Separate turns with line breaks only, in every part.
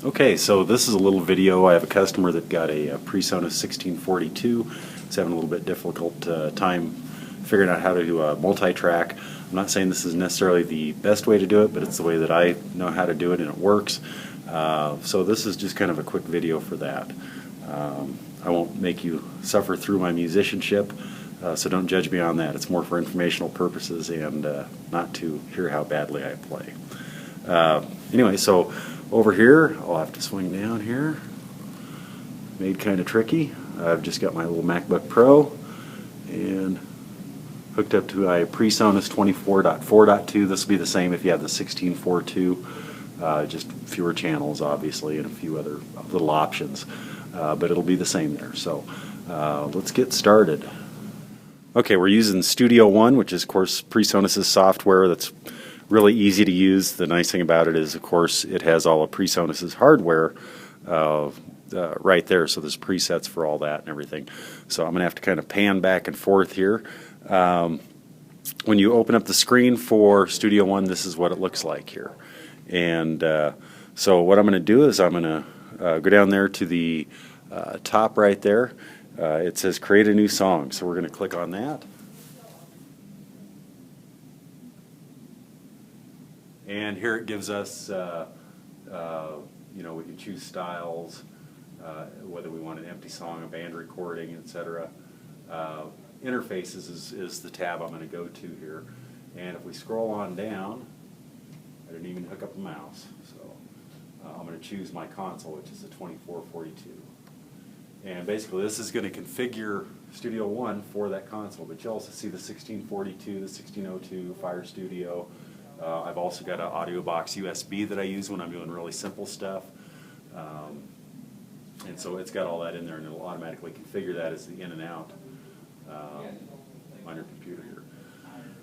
Okay, so this is a little video. I have a customer that got a Presonus 1642. He's having a little bit difficult time figuring out how to do a multi-track. I'm not saying this is necessarily the best way to do it, but it's the way that I know how to do it and it works. So this is just kind of a quick video for that. I won't make you suffer through my musicianship, so don't judge me on that. It's more for informational purposes and not to hear how badly I play. Anyway, so over here, I'll have to swing down here. Made kind of tricky. I've just got my little MacBook Pro and hooked up to my Presonus 24.4.2. This will be the same if you have the 16.4.2. Just fewer channels, obviously, and a few other little options. But it'll be the same there. So let's get started. Okay, we're using Studio One, which is, of course, Presonus' software that's really easy to use. The nice thing about it is, of course, it has all of Presonus' hardware right there, so there's presets for all that and everything. So I'm going to have to kind of pan back and forth here. When you open up the screen for Studio One, this is what it looks like here. And so what I'm going to do is I'm going to go down there to the top right there. It says create a new song, so we're going to click on that. And here it gives us, we can choose styles, whether we want an empty song, a band recording, etc. Interfaces is the tab I'm going to go to here. And if we scroll on down, I didn't even hook up a mouse, so I'm going to choose my console, which is the 2442. And basically this is going to configure Studio One for that console, but you also see the 1642, the 1602, Fire Studio. I've also got an audio box USB that I use when I'm doing really simple stuff. And so it's got all that in there, and it'll automatically configure that as the in and out on your computer here.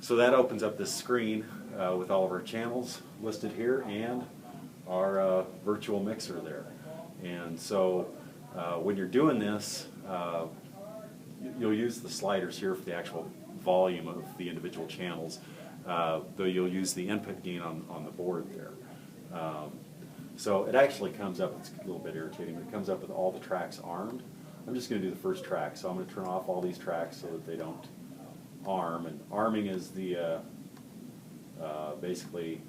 So that opens up this screen with all of our channels listed here and our virtual mixer there. And so when you're doing this, you'll use the sliders here for the actual volume of the individual channels. Though you'll use the input gain on the board there. So it actually comes up, it's a little bit irritating, but it comes up with all the tracks armed. I'm just going to do the first track, so I'm going to turn off all these tracks so that they don't arm. And arming is the basically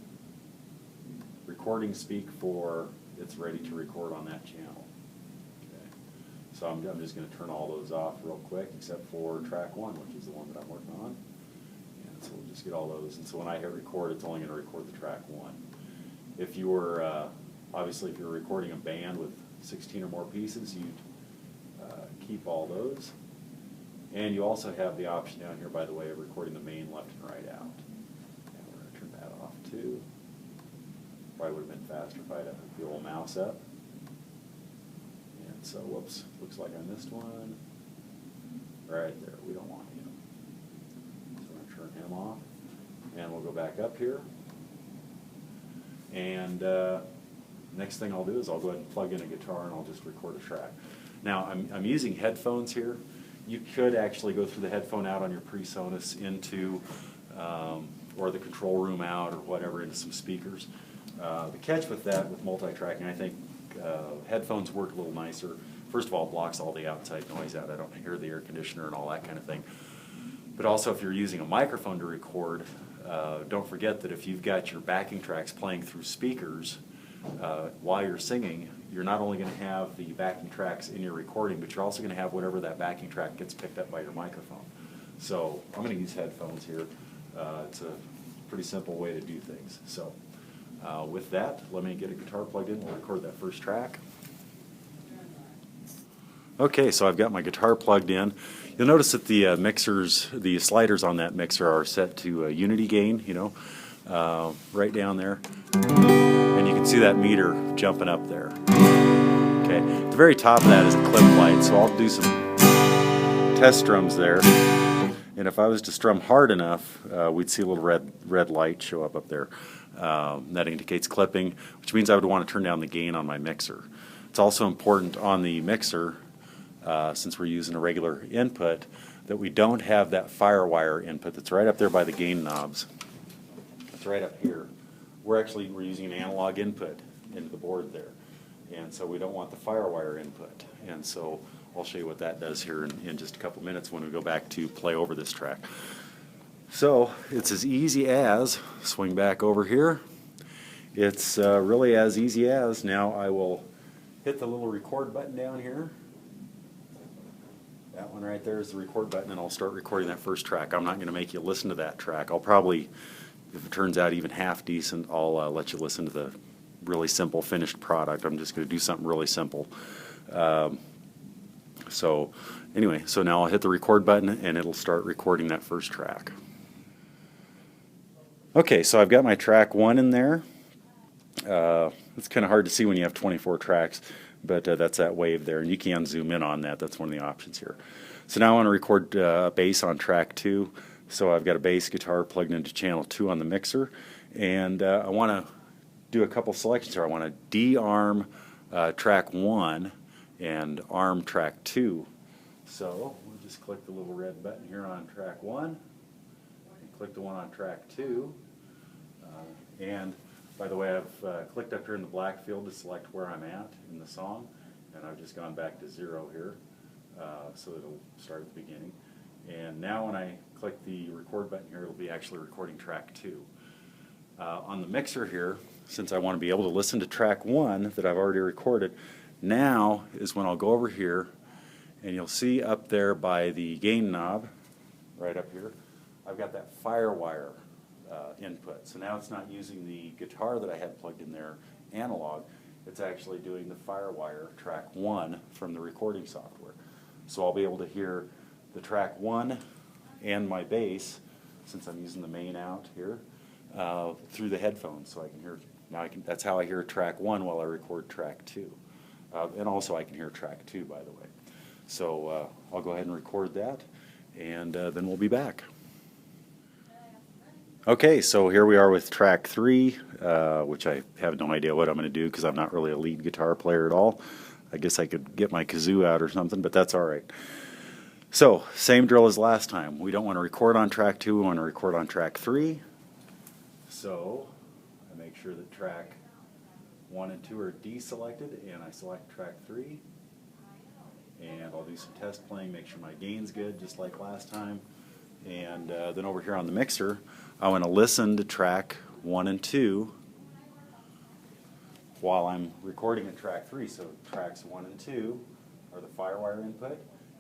recording speak for it's ready to record on that channel. Okay. So I'm just going to turn all those off real quick, except for track 1, which is the one that I'm working on. So we'll just get all those, and so when I hit record, it's only going to record the track 1. If you were, obviously if you're recording a band with 16 or more pieces, you'd keep all those. And you also have the option down here, by the way, of recording the main left and right out. And we're going to turn that off too. Probably would have been faster if I had hooked the old mouse up. And so, whoops, looks like I missed one. Right there, we don't want him. Turn him off, and we'll go back up here. And next thing I'll do is I'll go ahead and plug in a guitar and I'll just record a track. Now I'm using headphones here. You could actually go through the headphone out on your Presonus into, or the control room out or whatever, into some speakers. The catch with that, with multi-tracking, I think headphones work a little nicer. First of all, it blocks all the outside noise out. I don't hear the air conditioner and all that kind of thing. But also, if you're using a microphone to record, don't forget that if you've got your backing tracks playing through speakers while you're singing, you're not only going to have the backing tracks in your recording, but you're also going to have whatever that backing track gets picked up by your microphone. So I'm going to use headphones here. It's a pretty simple way to do things. So with that, let me get a guitar plugged in. We'll record that first track. Okay, so I've got my guitar plugged in. You'll notice that the the sliders on that mixer are set to unity gain, right down there. And you can see that meter jumping up there. Okay, at the very top of that is a clip light, so I'll do some test strums there. And if I was to strum hard enough, we'd see a little red light show up there. That indicates clipping, which means I would want to turn down the gain on my mixer. It's also important on the mixer, since we're using a regular input, that we don't have that firewire input that's right up there by the gain knobs. It's right up here. We're using an analog input into the board there. and so we don't want the FireWire input. And so I'll show you what that does here in just a couple minutes when we go back to play over this track. So it's as easy as, swing back over here, it's really as easy as, now I will hit the little record button down here. That one right there is the record button, and I'll start recording that first track. I'm not going to make you listen to that track. I'll probably, if it turns out even half decent, I'll let you listen to the really simple finished product. I'm just going to do something really simple. So anyway, so now I'll hit the record button and it'll start recording that first track. Okay, so I've got my track 1 in there. It's kind of hard to see when you have 24 tracks, but that's that wave there, and you can zoom in on that. That's one of the options here. So now I want to record bass on track 2. So I've got a bass guitar plugged into channel 2 on the mixer, and I want to do a couple selections here. I want to de-arm track 1 and arm track 2. So we'll just click the little red button here on track 1 and click the one on track 2. And by the way, I've clicked up here in the black field to select where I'm at in the song, and I've just gone back to 0 here, so it'll start at the beginning. And now when I click the record button here, it'll be actually recording track 2. On the mixer here, since I want to be able to listen to track 1 that I've already recorded, now is when I'll go over here, and you'll see up there by the gain knob, right up here, I've got that FireWire input. So now it's not using the guitar that I had plugged in there analog, it's actually doing the FireWire track 1 from the recording software. So I'll be able to hear the track 1 and my bass, since I'm using the main out here, through the headphones. So I can hear, now that's how I hear track 1 while I record track 2. And also I can hear track 2, by the way. So I'll go ahead and record that, and then we'll be back. Okay, so here we are with track 3, which I have no idea what I'm going to do because I'm not really a lead guitar player at all. I guess I could get my kazoo out or something, but that's all right. So, same drill as last time. We don't want to record on track 2, we want to record on track 3. So, I make sure that track 1 and 2 are deselected, and I select track 3. And I'll do some test playing, make sure my gain's good, just like last time. And then over here on the mixer, I want to listen to track 1 and 2 while I'm recording at track 3. So tracks 1 and 2 are the FireWire input,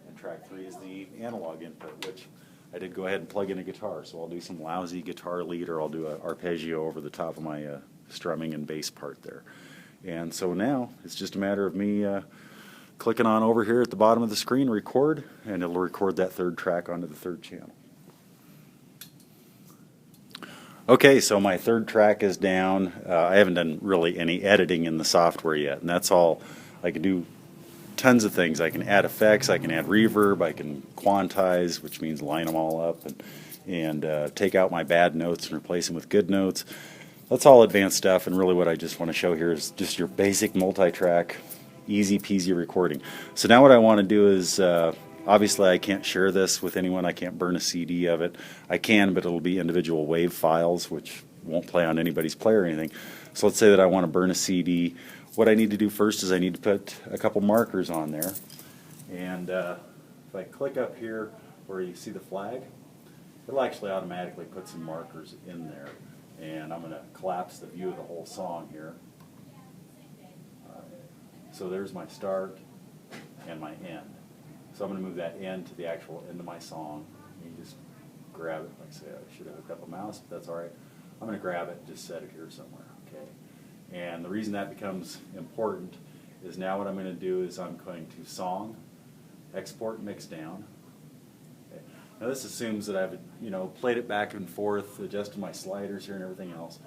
and track 3 is the analog input, which I did go ahead and plug in a guitar. So I'll do some lousy guitar lead, or I'll do an arpeggio over the top of my strumming and bass part there. And so now it's just a matter of me clicking on over here at the bottom of the screen, record, and it'll record that third track onto the third channel. Okay, so my third track is down. I haven't done really any editing in the software yet, and that's all. I can do tons of things. I can add effects, I can add reverb, I can quantize, which means line them all up, and take out my bad notes and replace them with good notes. That's all advanced stuff, and really what I just want to show here is just your basic multi-track, easy peasy recording. So now what I want to do is, obviously I can't share this with anyone, I can't burn a CD of it. I can, but it'll be individual WAV files, which won't play on anybody's player or anything. So let's say that I want to burn a CD. What I need to do first is I need to put a couple markers on there. And if I click up here where you see the flag, it'll actually automatically put some markers in there. And I'm going to collapse the view of the whole song here. So there's my start and my end. So I'm going to move that end to the actual end of my song. You just grab it. Like I say, I should have hooked up a mouse, but that's all right. I'm going to grab it and just set it here somewhere. Okay. And the reason that becomes important is now what I'm going to do is I'm going to song, export mix down. Okay. Now this assumes that I've played it back and forth, adjusted my sliders here and everything else.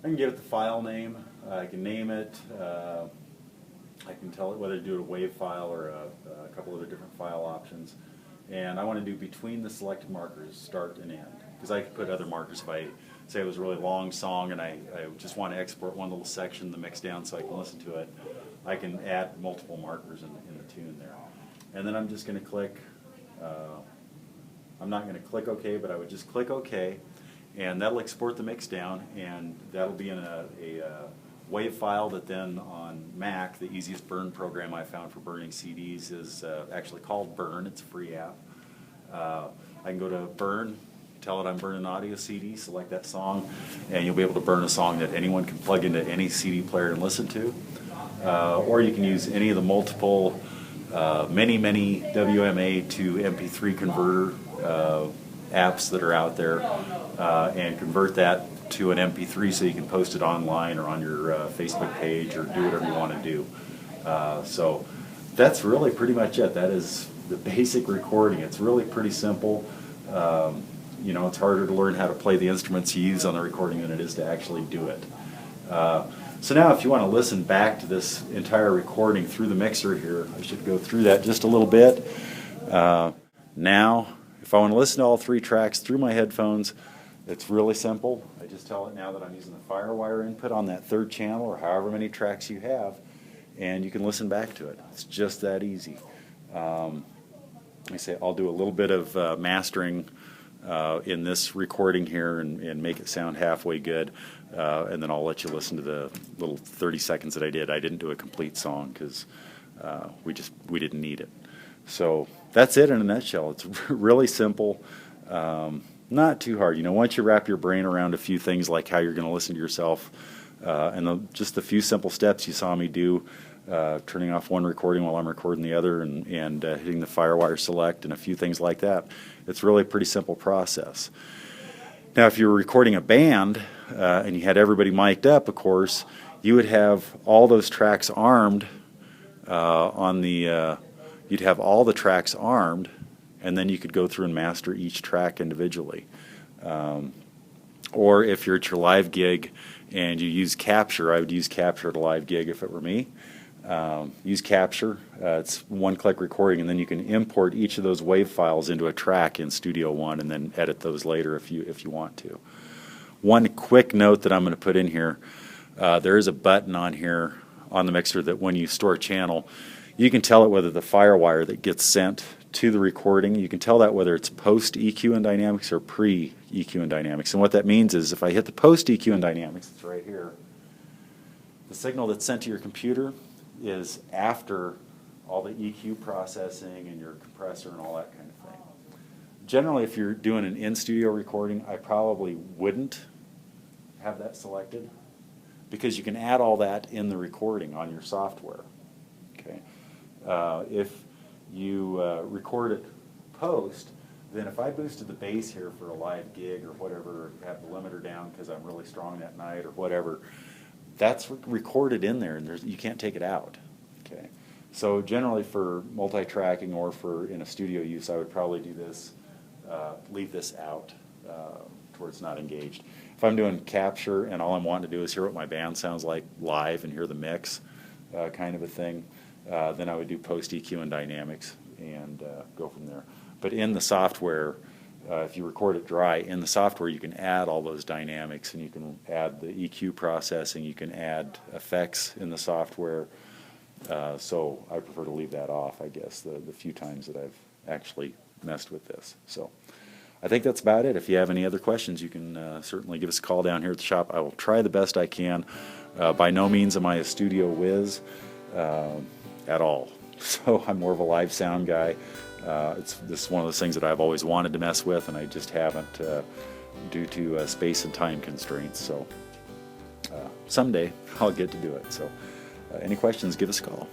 I can give it the file name. I can name it. I can tell it whether to do a WAV file or a couple other different file options. And I want to do between the selected markers, start and end. Because I could put other markers if I say it was a really long song and I just want to export one little section, the mix down, so I can listen to it. I can add multiple markers in the tune there. And then I'm just going to click, I'm not going to click OK, but I would just click OK. And that'll export the mix down, and that'll be in a WAV file that then on Mac, the easiest burn program I found for burning CDs is actually called Burn. It's a free app. I can go to Burn, tell it I'm burning an audio CD, select that song, and you'll be able to burn a song that anyone can plug into any CD player and listen to. Or you can use any of the multiple, many WMA to MP3 converter apps that are out there, and convert that to an MP3 so you can post it online or on your Facebook page or do whatever you want to do. So that's really pretty much it. That is the basic recording. It's really pretty simple. You know, it's harder to learn how to play the instruments you use on the recording than it is to actually do it. So now if you want to listen back to this entire recording through the mixer here, I should go through that just a little bit. Now, if I want to listen to all 3 tracks through my headphones, it's really simple. I just tell it now that I'm using the FireWire input on that 3rd channel or however many tracks you have, and you can listen back to it. It's just that easy. I say I'll do a little bit of mastering in this recording here and make it sound halfway good, and then I'll let you listen to the little 30 seconds that I did. I didn't do a complete song because we didn't need it. So that's it in a nutshell. It's really simple, not too hard. You know, once you wrap your brain around a few things like how you're going to listen to yourself, and just the few simple steps you saw me do, turning off one recording while I'm recording the other, and hitting the FireWire select and a few things like that. It's really a pretty simple process. Now, if you were recording a band and you had everybody mic'd up, of course, you would have all those tracks armed you'd have all the tracks armed, and then you could go through and master each track individually. Or if you're at your live gig and you use Capture, I would use Capture at a live gig if it were me. Use Capture. It's one-click recording, and then you can import each of those WAV files into a track in Studio One, and then edit those later if you want to. One quick note that I'm going to put in here: there is a button on here on the mixer that when you store a channel, you can tell it whether the FireWire that gets sent to the recording, you can tell that whether it's post EQ and dynamics or pre EQ and dynamics. And what that means is if I hit the post EQ and dynamics, it's right here, the signal that's sent to your computer is after all the EQ processing and your compressor and all that kind of thing. Generally, if you're doing an in-studio recording, I probably wouldn't have that selected because you can add all that in the recording on your software. Okay. If you record it post, then if I boosted the bass here for a live gig or whatever, have the limiter down because I'm really strong that night or whatever, that's recorded in there, and you can't take it out. Okay, so generally for multi-tracking or for in a studio use, I would probably do this, leave this out to where it's not engaged. If I'm doing Capture and all I'm wanting to do is hear what my band sounds like live and hear the mix, kind of a thing, then I would do post EQ and dynamics and go from there. But in the software, if you record it dry, in the software you can add all those dynamics, and you can add the EQ processing, you can add effects in the software. So I prefer to leave that off, I guess, the few times that I've actually messed with this. So I think that's about it. If you have any other questions, you can certainly give us a call down here at the shop. I will try the best I can. By no means am I a studio whiz at all. So I'm more of a live sound guy. This is one of those things that I've always wanted to mess with, and I just haven't due to space and time constraints. So someday I'll get to do it. So any questions, give us a call.